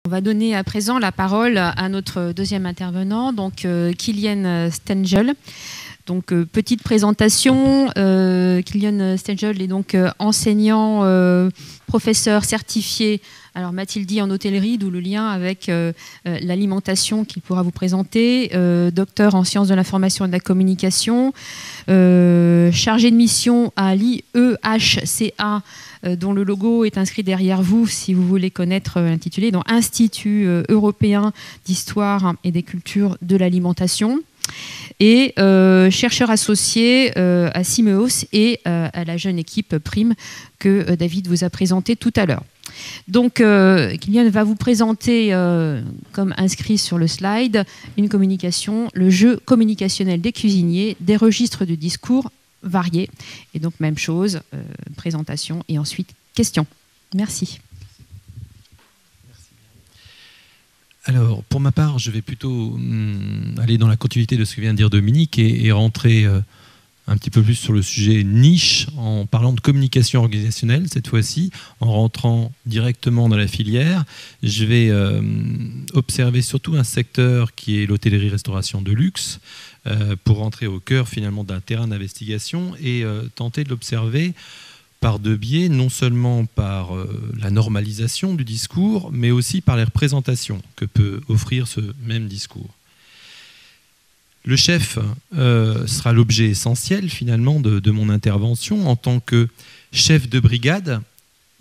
On va donner à présent la parole à notre deuxième intervenant, donc Kilian Stengel. Donc petite présentation, Kilian Stengel est donc enseignant, professeur certifié. Alors Mathilde dit en hôtellerie, d'où le lien avec l'alimentation qu'il pourra vous présenter, docteur en sciences de l'information et de la communication, chargé de mission à l'IEHCA, dont le logo est inscrit derrière vous, si vous voulez connaître l'intitulé, donc Institut européen d'histoire et des cultures de l'alimentation, et chercheur associé à Simeos et à la jeune équipe Prime que David vous a présenté tout à l'heure. Donc, Kilian va vous présenter, comme inscrit sur le slide, une communication, le jeu communicationnel des cuisiniers, des registres de discours variés. Et donc, même chose, présentation et ensuite questions. Merci. Alors, pour ma part, je vais plutôt aller dans la continuité de ce que vient de dire Dominique et rentrer un petit peu plus sur le sujet niche en parlant de communication organisationnelle cette fois-ci, en rentrant directement dans la filière. Je vais observer surtout un secteur qui est l'hôtellerie-restauration de luxe pour rentrer au cœur finalement d'un terrain d'investigation et tenter de l'observer par deux biais, non seulement par la normalisation du discours, mais aussi par les représentations que peut offrir ce même discours. Le chef sera l'objet essentiel finalement de mon intervention en tant que chef de brigade,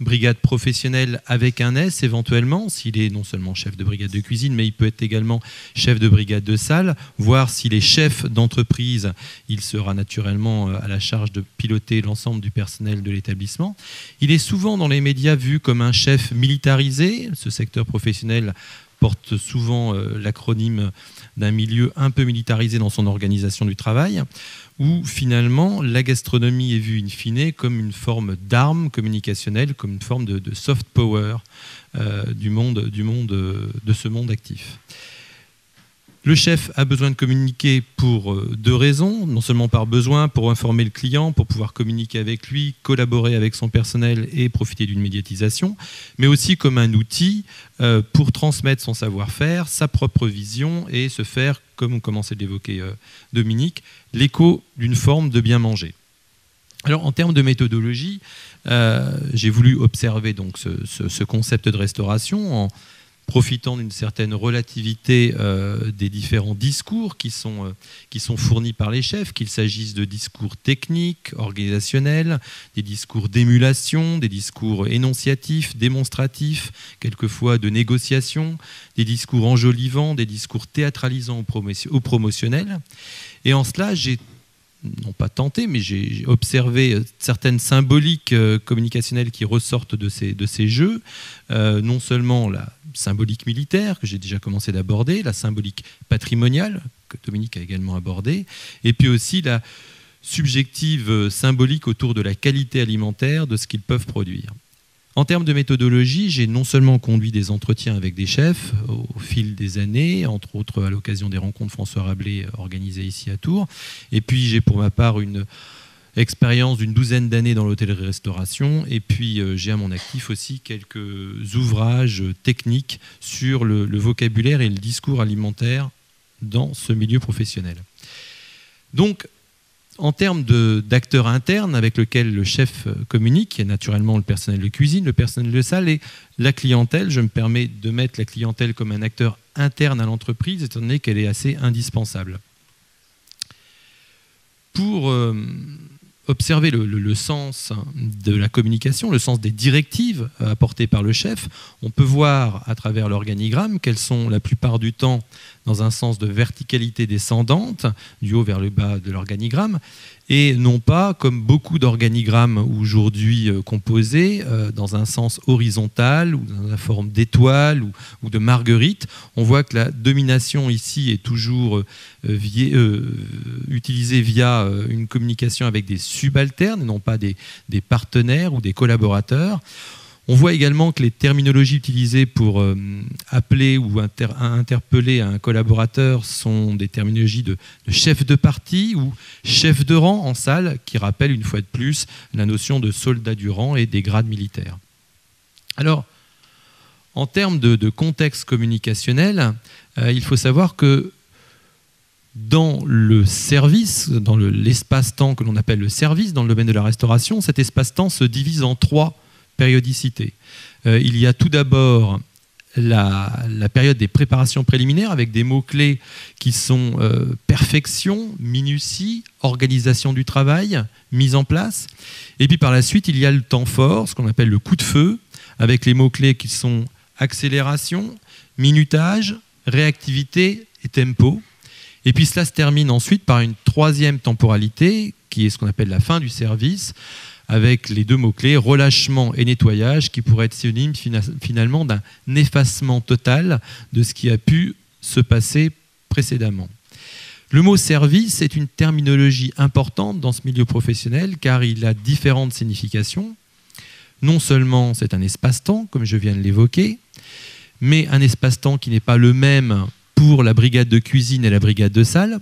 brigade professionnelle avec un S éventuellement, s'il est non seulement chef de brigade de cuisine, mais il peut être également chef de brigade de salle, voire s'il est chef d'entreprise, il sera naturellement à la charge de piloter l'ensemble du personnel de l'établissement. Il est souvent dans les médias vu comme un chef militarisé, ce secteur professionnel porte souvent l'acronyme d'un milieu un peu militarisé dans son organisation du travail, où finalement la gastronomie est vue in fine comme une forme d'arme communicationnelle, comme une forme de soft power de ce monde actif. Le chef a besoin de communiquer pour deux raisons, non seulement par besoin, pour informer le client, pour pouvoir communiquer avec lui, collaborer avec son personnel et profiter d'une médiatisation, mais aussi comme un outil pour transmettre son savoir-faire, sa propre vision et se faire, comme on commençait de l'évoquer Dominique, l'écho d'une forme de bien manger. Alors en termes de méthodologie, j'ai voulu observer donc ce concept de restauration en profitant d'une certaine relativité des différents discours qui sont fournis par les chefs, qu'il s'agisse de discours techniques, organisationnels, des discours d'émulation, des discours énonciatifs, démonstratifs, quelquefois de négociation, des discours enjolivants, des discours théâtralisants ou promotionnels. Et en cela, j'ai non pas tenté, mais j'ai observé certaines symboliques communicationnelles qui ressortent de ces jeux, non seulement la symbolique militaire, que j'ai déjà commencé d'aborder, la symbolique patrimoniale, que Dominique a également abordée, et puis aussi la subjective symbolique autour de la qualité alimentaire de ce qu'ils peuvent produire. En termes de méthodologie, j'ai non seulement conduit des entretiens avec des chefs au fil des années, entre autres à l'occasion des rencontres François Rabelais organisées ici à Tours, et puis j'ai pour ma part une expérience d'une douzaine d'années dans l'hôtellerie-restauration, et puis j'ai à mon actif aussi quelques ouvrages techniques sur le vocabulaire et le discours alimentaire dans ce milieu professionnel. Donc, en termes d'acteurs internes avec lesquels le chef communique, il y a naturellement le personnel de cuisine, le personnel de salle et la clientèle. Je me permets de mettre la clientèle comme un acteur interne à l'entreprise, étant donné qu'elle est assez indispensable. Pour observer le sens de la communication, le sens des directives apportées par le chef, on peut voir à travers l'organigramme qu'elles sont la plupart du temps dans un sens de verticalité descendante, du haut vers le bas de l'organigramme, et non pas, comme beaucoup d'organigrammes aujourd'hui composés, dans un sens horizontal ou dans la forme d'étoile ou de marguerite. On voit que la domination ici est toujours utilisée via une communication avec des subalternes, et non pas des partenaires ou des collaborateurs. On voit également que les terminologies utilisées pour appeler ou interpeller un collaborateur sont des terminologies de chef de partie ou chef de rang en salle, qui rappellent une fois de plus la notion de soldat du rang et des grades militaires. Alors, En termes de contexte communicationnel, il faut savoir que dans le service, dans l'espace-temps que l'on appelle le service, dans le domaine de la restauration, cet espace-temps se divise en 3 périodicités. Il y a tout d'abord la période des préparations préliminaires avec des mots-clés qui sont perfection, minutie, organisation du travail, mise en place. Et puis par la suite, il y a le temps fort, ce qu'on appelle le coup de feu, avec les mots-clés qui sont accélération, minutage, réactivité et tempo. Et puis cela se termine ensuite par une 3e temporalité, qui est ce qu'on appelle la fin du service, avec les 2 mots-clés, relâchement et nettoyage, qui pourraient être synonymes finalement d'un effacement total de ce qui a pu se passer précédemment. Le mot service est une terminologie importante dans ce milieu professionnel, car il a différentes significations. Non seulement c'est un espace-temps, comme je viens de l'évoquer, mais un espace-temps qui n'est pas le même pour la brigade de cuisine et la brigade de salle.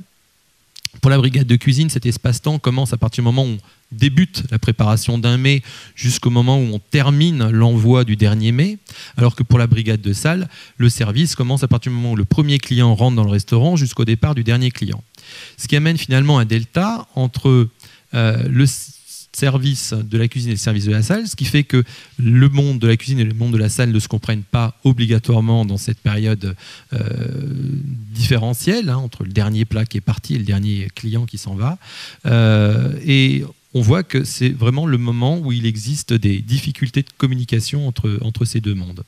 Pour la brigade de cuisine, cet espace-temps commence à partir du moment où on débute la préparation d'un mets jusqu'au moment où on termine l'envoi du dernier mets, alors que pour la brigade de salle, le service commence à partir du moment où le premier client rentre dans le restaurant jusqu'au départ du dernier client. Ce qui amène finalement un delta entre le service de la cuisine et le service de la salle, ce qui fait que le monde de la cuisine et le monde de la salle ne se comprennent pas obligatoirement dans cette période différentielle, entre le dernier plat qui est parti et le dernier client qui s'en va. Et on voit que c'est vraiment le moment où il existe des difficultés de communication entre ces 2 mondes.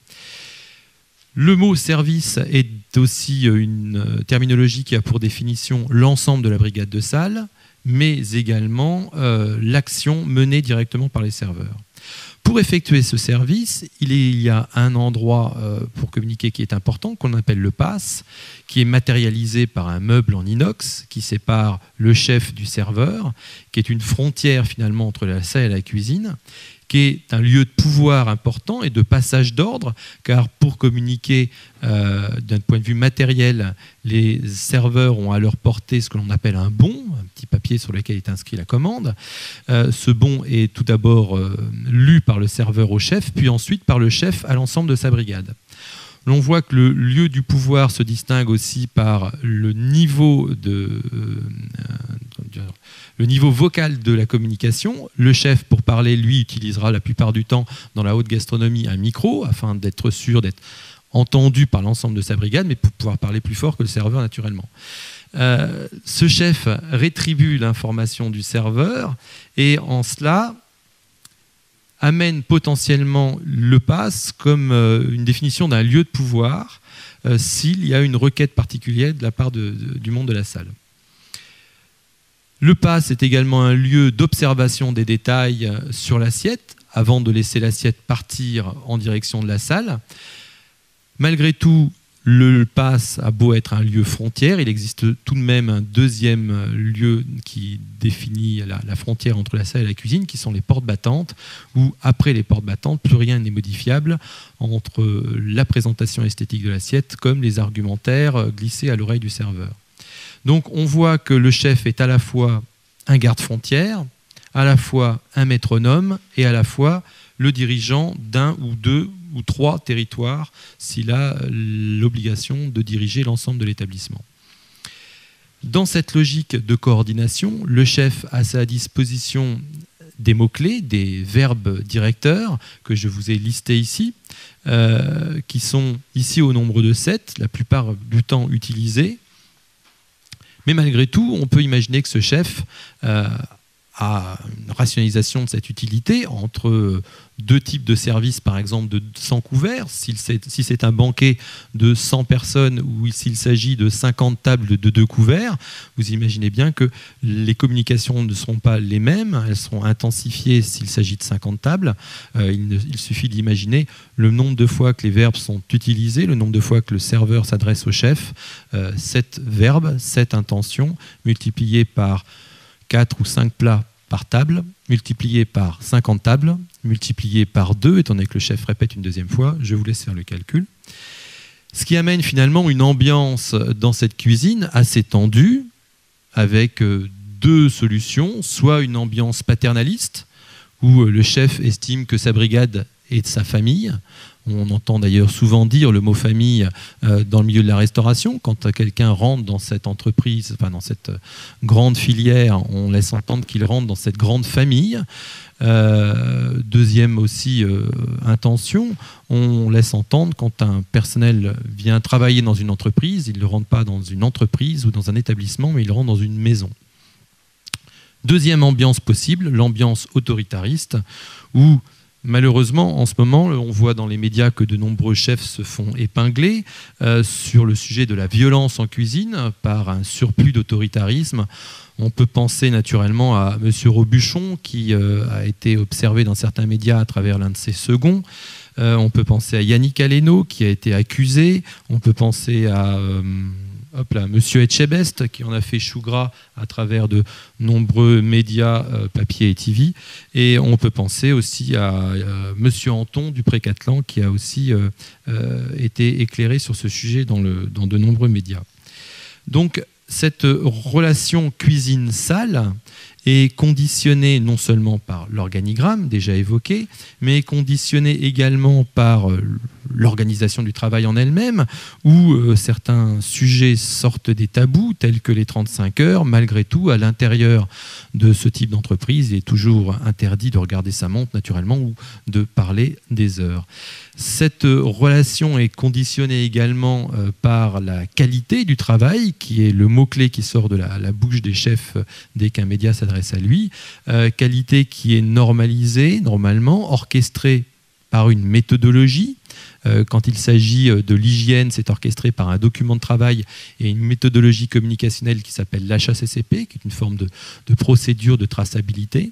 Le mot service est aussi une terminologie qui a pour définition l'ensemble de la brigade de salle, mais également l'action menée directement par les serveurs. Pour effectuer ce service, il y a un endroit pour communiquer qui est important, qu'on appelle le pass, qui est matérialisé par un meuble en inox qui sépare le chef du serveur, qui est une frontière finalement entre la salle et la cuisine, qui est un lieu de pouvoir important et de passage d'ordre, car pour communiquer d'un point de vue matériel, les serveurs ont à leur portée ce que l'on appelle un bon, un petit papier sur lequel est inscrit la commande. Ce bon est tout d'abord lu par le serveur au chef, puis ensuite par le chef à l'ensemble de sa brigade. L'on voit que le lieu du pouvoir se distingue aussi par le niveau vocal de la communication. Le chef, pour parler, lui, utilisera la plupart du temps dans la haute gastronomie un micro afin d'être sûr d'être entendu par l'ensemble de sa brigade, mais pour pouvoir parler plus fort que le serveur naturellement. Ce chef rétribue l'information du serveur et en cela amène potentiellement le pass comme une définition d'un lieu de pouvoir s'il y a une requête particulière de la part du monde de la salle. Le pass est également un lieu d'observation des détails sur l'assiette avant de laisser l'assiette partir en direction de la salle. Malgré tout, le pass a beau être un lieu frontière, il existe tout de même un 2e lieu qui définit la frontière entre la salle et la cuisine, qui sont les portes battantes, où après les portes battantes, plus rien n'est modifiable entre la présentation esthétique de l'assiette comme les argumentaires glissés à l'oreille du serveur. Donc on voit que le chef est à la fois un garde-frontière, à la fois un métronome et à la fois le dirigeant d'un ou 2 ou 3 territoires s'il a l'obligation de diriger l'ensemble de l'établissement. Dans cette logique de coordination, le chef a à sa disposition des mots-clés, des verbes directeurs que je vous ai listés ici, qui sont ici au nombre de 7, la plupart du temps utilisés. Mais malgré tout, on peut imaginer que ce chef a une rationalisation de cette utilité entre 2 types de services, par exemple de 100 couverts, si c'est un banquet de 100 personnes ou s'il s'agit de 50 tables de 2 couverts, vous imaginez bien que les communications ne seront pas les mêmes, elles seront intensifiées s'il s'agit de 50 tables. Il suffit d'imaginer le nombre de fois que les verbes sont utilisés, le nombre de fois que le serveur s'adresse au chef, 7 verbes, 7 intentions, multipliées par 4 ou 5 plats par table, multiplié par 50 tables, multiplié par 2, étant donné que le chef répète une 2e fois, je vous laisse faire le calcul. Ce qui amène finalement une ambiance dans cette cuisine assez tendue, avec 2 solutions, soit une ambiance paternaliste, où le chef estime que sa brigade est de sa famille. On entend d'ailleurs souvent dire le mot famille dans le milieu de la restauration. Quand quelqu'un rentre dans cette entreprise, enfin dans cette grande filière, on laisse entendre qu'il rentre dans cette grande famille. Deuxième aussi intention, on laisse entendre quand un personnel vient travailler dans une entreprise, il ne rentre pas dans une entreprise ou dans un établissement, mais il rentre dans une maison. Deuxième ambiance possible, l'ambiance autoritariste, où malheureusement, en ce moment, on voit dans les médias que de nombreux chefs se font épingler sur le sujet de la violence en cuisine par un surplus d'autoritarisme. On peut penser naturellement à M. Robuchon, qui a été observé dans certains médias à travers l'un de ses seconds. On peut penser à Yannick Aleno, qui a été accusé. On peut penser à M. Etchebest, qui en a fait chou gras à travers de nombreux médias, papier et TV. Et on peut penser aussi à M. Anton du Pré-Catlan, qui a aussi été éclairé sur ce sujet dans de nombreux médias. Donc, cette relation cuisine-salle est conditionnée non seulement par l'organigramme déjà évoqué, mais conditionnée également par l'organisation du travail en elle-même, où certains sujets sortent des tabous, tels que les 35 heures. Malgré tout, à l'intérieur de ce type d'entreprise, il est toujours interdit de regarder sa montre, naturellement, ou de parler des heures. Cette relation est conditionnée également par la qualité du travail, qui est le mot-clé qui sort de la bouche des chefs dès qu'un média s'adresse à lui. Qualité qui est normalisée, normalement, orchestrée par une méthodologie. Quand il s'agit de l'hygiène, c'est orchestré par un document de travail et une méthodologie communicationnelle qui s'appelle l'HACCP, qui est une forme de procédure de traçabilité.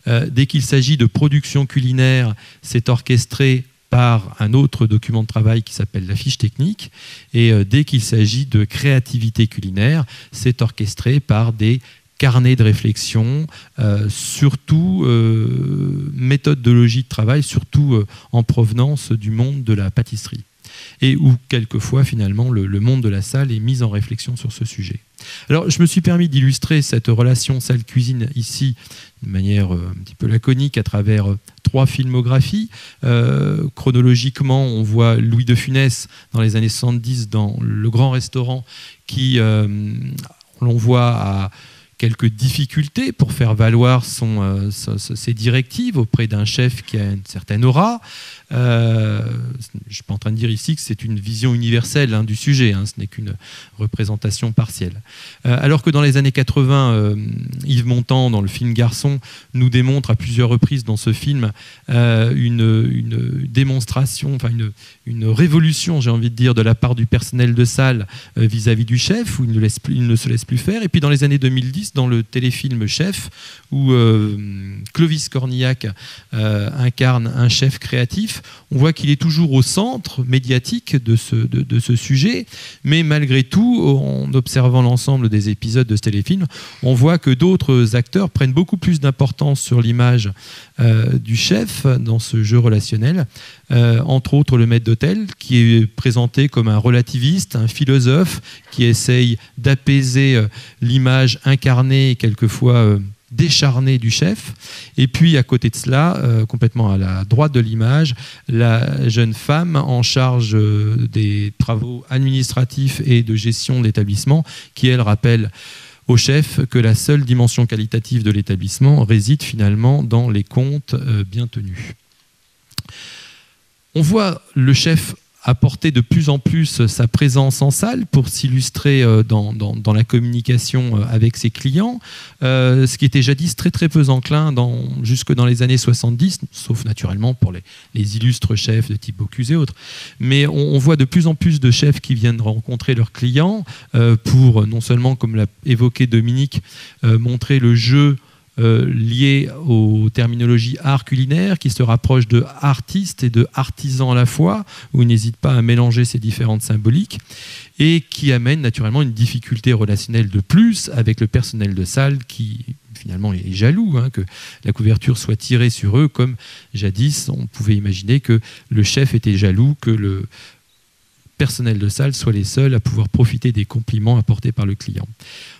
Dès qu'il s'agit de production culinaire, c'est orchestré par un autre document de travail qui s'appelle la fiche technique. Et dès qu'il s'agit de créativité culinaire, c'est orchestré par des carnets de réflexion, surtout méthodologie de travail, surtout en provenance du monde de la pâtisserie. Et où, quelquefois, finalement, le monde de la salle est mis en réflexion sur ce sujet. Alors, je me suis permis d'illustrer cette relation salle-cuisine ici, de manière un petit peu laconique, à travers 3 filmographies. Chronologiquement, on voit Louis de Funès, dans les années 70, dans Le Grand Restaurant, qui, l'on voit à quelques difficultés pour faire valoir ses directives auprès d'un chef qui a une certaine aura. Je ne suis pas en train de dire ici que c'est une vision universelle du sujet, ce n'est qu'une représentation partielle. Alors que dans les années 80, Yves Montand, dans le film Garçon, nous démontre à plusieurs reprises dans ce film une démonstration, enfin une révolution, j'ai envie de dire, de la part du personnel de salle vis-à-vis du chef, où il ne se laisse plus faire. Et puis dans les années 2010, dans le téléfilm Chef, où Clovis Cornillac incarne un chef créatif, on voit qu'il est toujours au centre médiatique de ce sujet, mais malgré tout, en observant l'ensemble des épisodes de ce téléfilm, on voit que d'autres acteurs prennent beaucoup plus d'importance sur l'image du chef dans ce jeu relationnel, entre autres le maître d'hôtel, qui est présenté comme un relativiste, un philosophe, qui essaye d'apaiser l'image incarnée, quelquefois décharné du chef. Et puis à côté de cela, complètement à la droite de l'image, la jeune femme en charge des travaux administratifs et de gestion de l'établissement, qui elle rappelle au chef que la seule dimension qualitative de l'établissement réside finalement dans les comptes bien tenus. On voit le chef apporter de plus en plus sa présence en salle pour s'illustrer dans la communication avec ses clients, ce qui était jadis très très peu enclin jusque dans les années 70, sauf naturellement pour les illustres chefs de type Bocuse et autres. Mais on voit de plus en plus de chefs qui viennent rencontrer leurs clients pour non seulement, comme l'a évoqué Dominique, montrer le jeu lié aux terminologies art culinaire, qui se rapproche de artiste et de artisan à la fois, où il n'hésite pas à mélanger ces différentes symboliques, et qui amène naturellement une difficulté relationnelle de plus avec le personnel de salle qui finalement est jaloux que la couverture soit tirée sur eux, comme jadis on pouvait imaginer que le chef était jaloux que le personnel de salle soit les seuls à pouvoir profiter des compliments apportés par le client.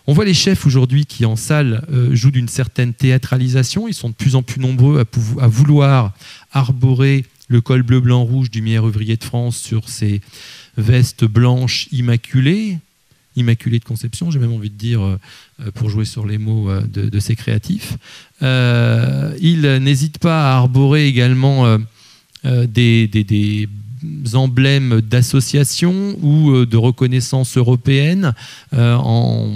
On voit les chefs aujourd'hui qui en salle jouent d'une certaine théâtralisation. Ils sont de plus en plus nombreux à vouloir arborer le col bleu, blanc, rouge du meilleur ouvrier de France sur ses vestes blanches immaculées de conception, j'ai même envie de dire, pour jouer sur les mots de ces créatifs. Il n'hésite pas à arborer également des emblèmes d'associations ou de reconnaissance européenne en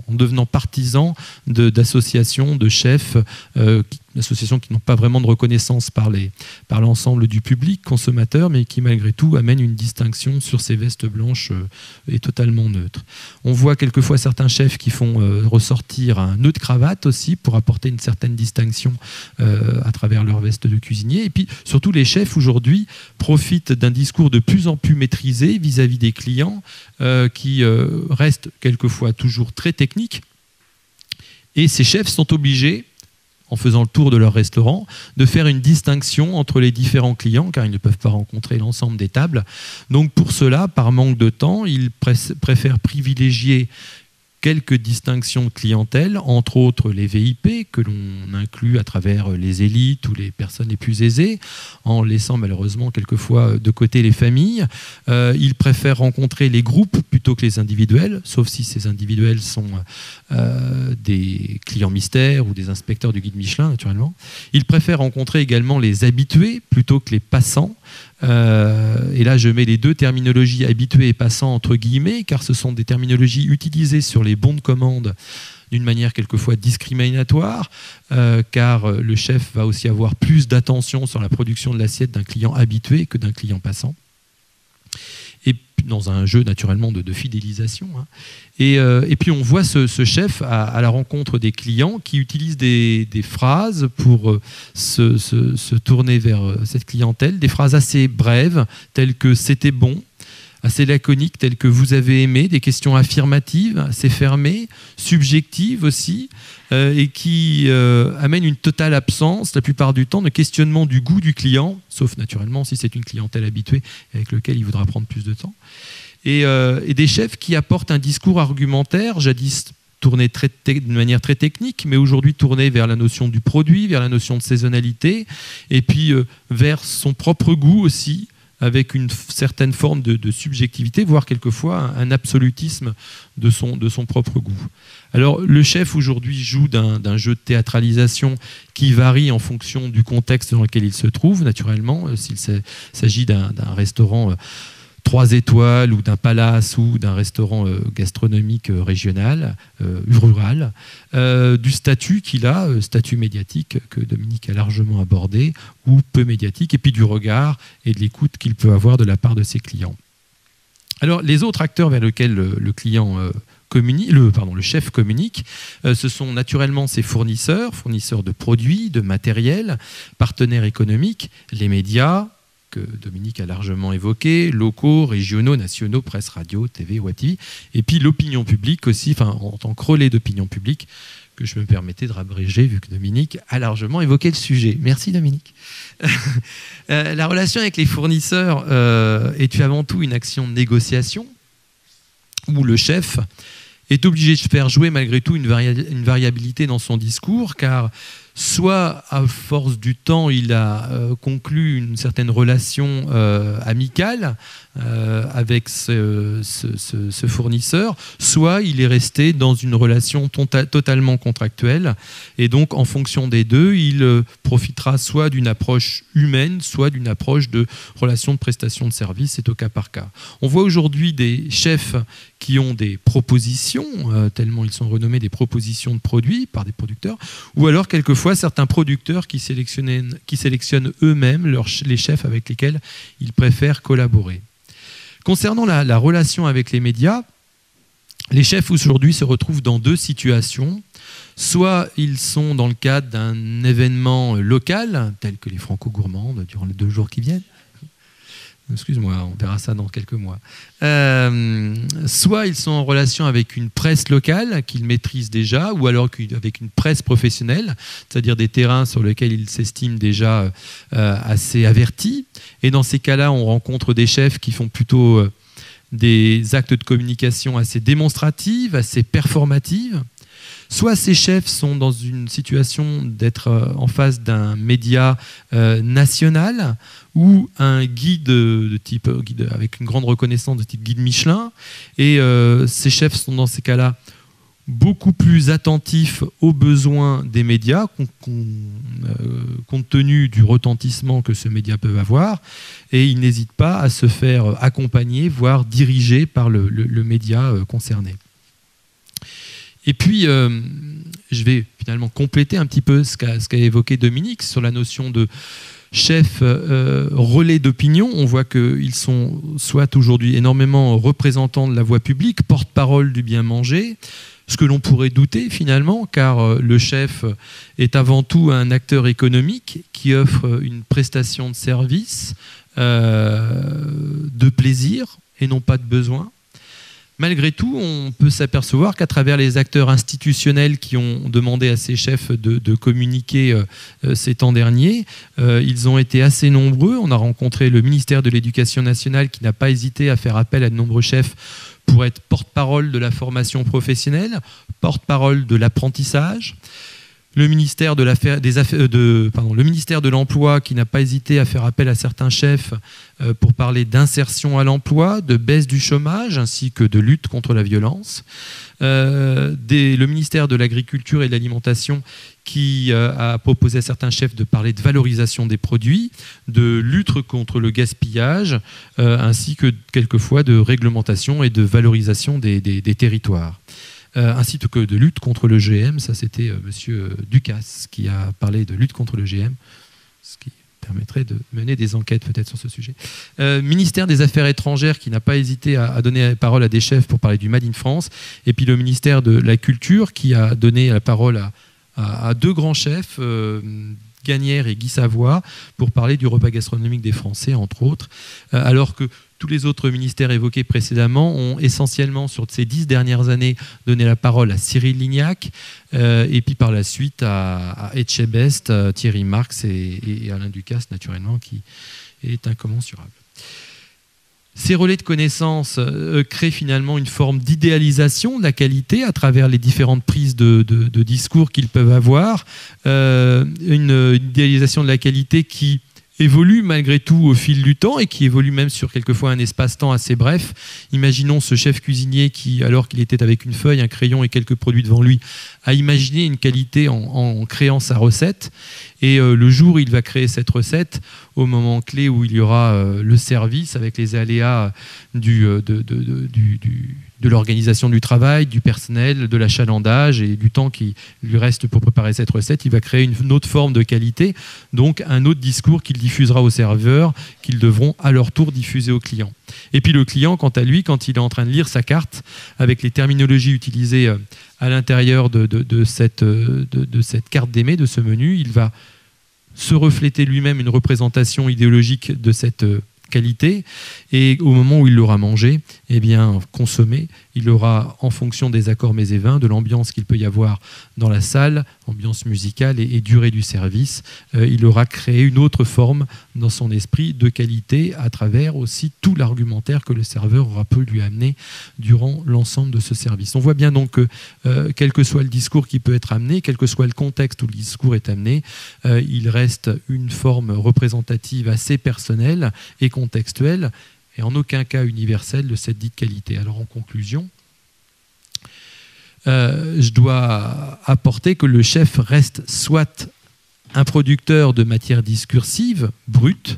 devenant partisan d'associations, de chefs, associations qui n'ont pas vraiment de reconnaissance par l'ensemble du public consommateur, mais qui malgré tout amènent une distinction sur ces vestes blanches et totalement neutres. On voit quelquefois certains chefs qui font ressortir un nœud de cravate aussi pour apporter une certaine distinction à travers leur veste de cuisinier. Et puis surtout, les chefs aujourd'hui profitent d'un discours de plus en plus maîtrisé vis-à-vis des clients qui restent quelquefois toujours très techniques. Et ces chefs sont obligés, en faisant le tour de leur restaurant, de faire une distinction entre les différents clients, car ils ne peuvent pas rencontrer l'ensemble des tables. Donc pour cela, par manque de temps, ils préfèrent privilégier quelques distinctions de clientèle, entre autres les VIP, que l'on inclut à travers les élites ou les personnes les plus aisées, en laissant malheureusement quelquefois de côté les familles. Ils préfèrent rencontrer les groupes plutôt que les individuels, sauf si ces individuels sont des clients mystères ou des inspecteurs du guide Michelin, naturellement. Ils préfèrent rencontrer également les habitués plutôt que les passants. Et là, je mets les deux terminologies habitués et passants entre guillemets, car ce sont des terminologies utilisées sur les bons de commande d'une manière quelquefois discriminatoire, car le chef va aussi avoir plus d'attention sur la production de l'assiette d'un client habitué que d'un client passant. Et dans un jeu naturellement de fidélisation. Et puis on voit ce chef à la rencontre des clients qui utilise des phrases pour se tourner vers cette clientèle, des phrases assez brèves telles que « c'était bon », assez laconiques telles que « vous avez aimé », des questions affirmatives, assez fermées, subjectives aussi, et qui amènent une totale absence, la plupart du temps, de questionnement du goût du client, sauf naturellement si c'est une clientèle habituée avec laquelle il voudra prendre plus de temps. Et des chefs qui apportent un discours argumentaire, jadis tourné de manière très technique, mais aujourd'hui tourné vers la notion du produit, vers la notion de saisonnalité, et puis vers son propre goût aussi, avec une certaine forme de subjectivité, voire quelquefois un absolutisme de son propre goût. Alors le chef aujourd'hui joue d'un jeu de théâtralisation qui varie en fonction du contexte dans lequel il se trouve, naturellement, s'il s'agit d'un restaurant 3 étoiles ou d'un palace ou d'un restaurant gastronomique régional, rural, du statut qu'il a, statut médiatique que Dominique a largement abordé, ou peu médiatique, et puis du regard et de l'écoute qu'il peut avoir de la part de ses clients. Alors les autres acteurs vers lesquels le chef communique, ce sont naturellement ses fournisseurs de produits, de matériel, partenaires économiques, les médias, que Dominique a largement évoqué, locaux, régionaux, nationaux, presse, radio, TV, web TV, et puis l'opinion publique aussi, en tant que relais d'opinion publique, que je me permettais de rabréger vu que Dominique a largement évoqué le sujet. Merci Dominique. La relation avec les fournisseurs est avant tout une action de négociation, où le chef est obligé de faire jouer malgré tout une variabilité dans son discours, car soit à force du temps, il a conclu une certaine relation amicale avec ce fournisseur, soit il est resté dans une relation totalement contractuelle. Et donc, en fonction des deux, il profitera soit d'une approche humaine, soit d'une approche de relation de prestation de service. C'est au cas par cas. On voit aujourd'hui des chefs qui ont des propositions, tellement ils sont renommés des propositions de produits par des producteurs, ou alors quelquefois certains producteurs qui sélectionnent eux-mêmes les chefs avec lesquels ils préfèrent collaborer. Concernant la relation avec les médias, les chefs aujourd'hui se retrouvent dans 2 situations. Soit ils sont dans le cadre d'un événement local, tel que les Franco-Gourmandes durant les 2 jours qui viennent. Excuse-moi, on verra ça dans quelques mois. Soit ils sont en relation avec une presse locale qu'ils maîtrisent déjà, ou alors avec une presse professionnelle, c'est-à-dire des terrains sur lesquels ils s'estiment déjà assez avertis. Et dans ces cas-là, on rencontre des chefs qui font plutôt des actes de communication assez démonstratifs, assez performatifs. soit ces chefs sont dans une situation d'être en face d'un média national ou un guide de type guide avec une grande reconnaissance de type guide Michelin, et ces chefs sont dans ces cas-là beaucoup plus attentifs aux besoins des médias, compte tenu du retentissement que ce média peut avoir, et ils n'hésitent pas à se faire accompagner, voire diriger par le média concerné. Et puis, je vais finalement compléter un petit peu ce qu'a évoqué Dominique sur la notion de chef relais d'opinion. On voit qu'ils sont soit aujourd'hui énormément représentants de la voix publique, porte-parole du bien manger, ce que l'on pourrait douter finalement, car le chef est avant tout un acteur économique qui offre une prestation de service, de plaisir et non pas de besoin. Malgré tout, on peut s'apercevoir qu'à travers les acteurs institutionnels qui ont demandé à ces chefs de communiquer ces temps derniers, ils ont été assez nombreux. On a rencontré le ministère de l'Éducation nationale qui n'a pas hésité à faire appel à de nombreux chefs pour être porte-parole de la formation professionnelle, porte-parole de l'apprentissage. Le ministère de l'Emploi qui n'a pas hésité à faire appel à certains chefs pour parler d'insertion à l'emploi, de baisse du chômage ainsi que de lutte contre la violence. Le ministère de l'Agriculture et de l'Alimentation qui a proposé à certains chefs de parler de valorisation des produits, de lutte contre le gaspillage, ainsi que quelquefois de réglementation et de valorisation des territoires. Ainsi que de lutte contre le GM, ça c'était M. Ducasse qui a parlé de lutte contre le GM, ce qui permettrait de mener des enquêtes peut-être sur ce sujet. Ministère des Affaires étrangères qui n'a pas hésité à donner la parole à des chefs pour parler du Made in France, et puis le ministère de la Culture qui a donné la parole à deux grands chefs, Gagnère et Guy Savoie, pour parler du repas gastronomique des Français, entre autres, alors que tous les autres ministères évoqués précédemment ont essentiellement, sur ces 10 dernières années, donné la parole à Cyril Lignac, et puis par la suite à Etchebest, Thierry Marx et Alain Ducasse, naturellement, qui est incommensurable. Ces relais de connaissances créent finalement une forme d'idéalisation de la qualité à travers les différentes prises de discours qu'ils peuvent avoir, une idéalisation de la qualité qui évolue malgré tout au fil du temps et qui évolue même sur quelquefois un espace-temps assez bref. Imaginons ce chef cuisinier qui, alors qu'il était avec une feuille, un crayon et quelques produits devant lui, a imaginé une qualité en créant sa recette. Et le jour où il va créer cette recette, au moment clé où il y aura le service avec les aléas de l'organisation du travail, du personnel, de l'achalandage et du temps qui lui reste pour préparer cette recette, il va créer une autre forme de qualité, donc un autre discours qu'il diffusera aux serveurs, qu'ils devront à leur tour diffuser aux clients. Et puis le client, quant à lui, quand il est en train de lire sa carte, avec les terminologies utilisées à l'intérieur de cette carte des mets, de ce menu, il va se refléter lui-même une représentation idéologique de cette qualité, et au moment où il l'aura mangé, eh bien, consommé, il aura, en fonction des accords mets et vins, de l'ambiance qu'il peut y avoir dans la salle, ambiance musicale et durée du service, il aura créé une autre forme dans son esprit de qualité à travers aussi tout l'argumentaire que le serveur aura pu lui amener durant l'ensemble de ce service. On voit bien donc que quel que soit le discours qui peut être amené, quel que soit le contexte où le discours est amené, il reste une forme représentative assez personnelle et contextuelle, et en aucun cas universelle de cette dite qualité. Alors en conclusion, je dois apporter que le chef reste soit un producteur de matière discursive, brute,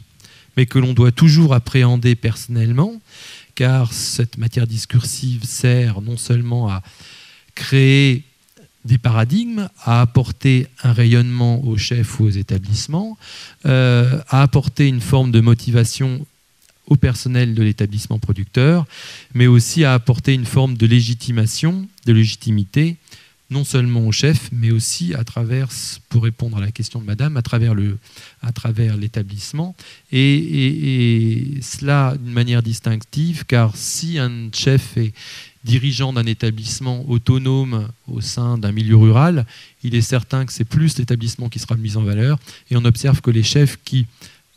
mais que l'on doit toujours appréhender personnellement, car cette matière discursive sert non seulement à créer des paradigmes, à apporter un rayonnement aux chefs ou aux établissements, à apporter une forme de motivation au personnel de l'établissement producteur, mais aussi à apporter une forme de légitimation, de légitimité, non seulement au chef, mais aussi à travers, pour répondre à la question de madame, à travers l'établissement, et cela d'une manière distinctive, car si un chef est dirigeant d'un établissement autonome au sein d'un milieu rural, il est certain que c'est plus l'établissement qui sera mis en valeur, et on observe que les chefs qui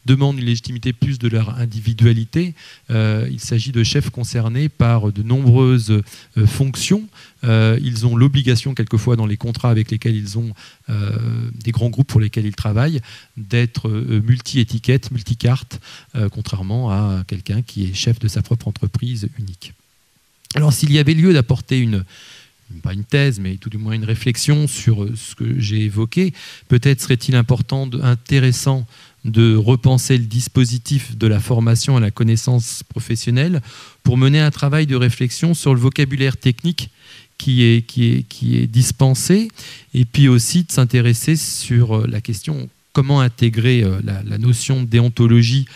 demandent une légitimité plus de leur individualité. Il s'agit de chefs concernés par de nombreuses fonctions. Ils ont l'obligation, quelquefois dans les contrats avec lesquels ils ont, des grands groupes pour lesquels ils travaillent, d'être multi-étiquettes, multi-cartes, contrairement à quelqu'un qui est chef de sa propre entreprise unique. Alors s'il y avait lieu d'apporter pas une thèse, mais tout du moins une réflexion sur ce que j'ai évoqué, peut-être serait-il intéressant de repenser le dispositif de la formation à la connaissance professionnelle pour mener un travail de réflexion sur le vocabulaire technique qui est dispensé, et puis aussi de s'intéresser sur la question comment intégrer la notion de déontologie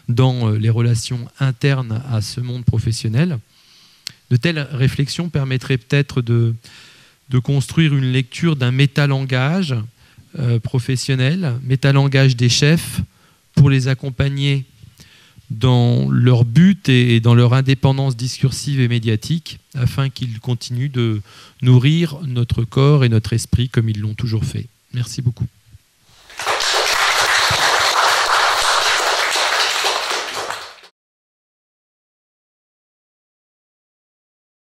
dans les relations internes à ce monde professionnel. De telles réflexions permettraient peut-être de construire une lecture d'un métalangage professionnel, métalangage des chefs, pour les accompagner dans leur but et dans leur indépendance discursive et médiatique, afin qu'ils continuent de nourrir notre corps et notre esprit comme ils l'ont toujours fait. Merci beaucoup.